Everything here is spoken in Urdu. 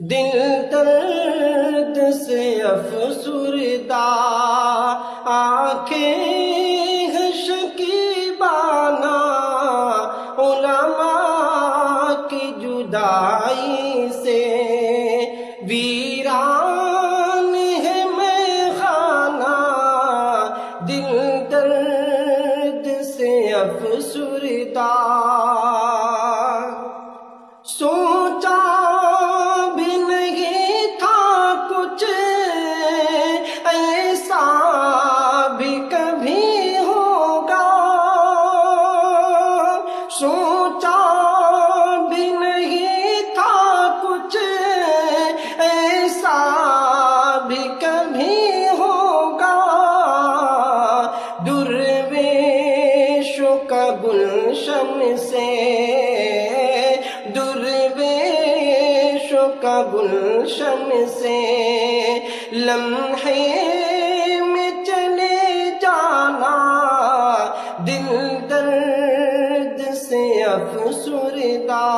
دل درد سے افسردہ، آنکھیں ہیں شکیبانہ، علماء کی جدائی سے ویران ہے میخانہ، دل درد سے افسردہ۔ سوچا بھی نہیں تھا کچھ ایسا بھی کبھی ہوگا، سوچا بھی نہیں تھا کچھ ایسا بھی کبھی ہوگا، درویشوں کا گلشن سے، درویشوں کا گلشن سے لمحے میں چلے جانا، دل درد سے افسردہ۔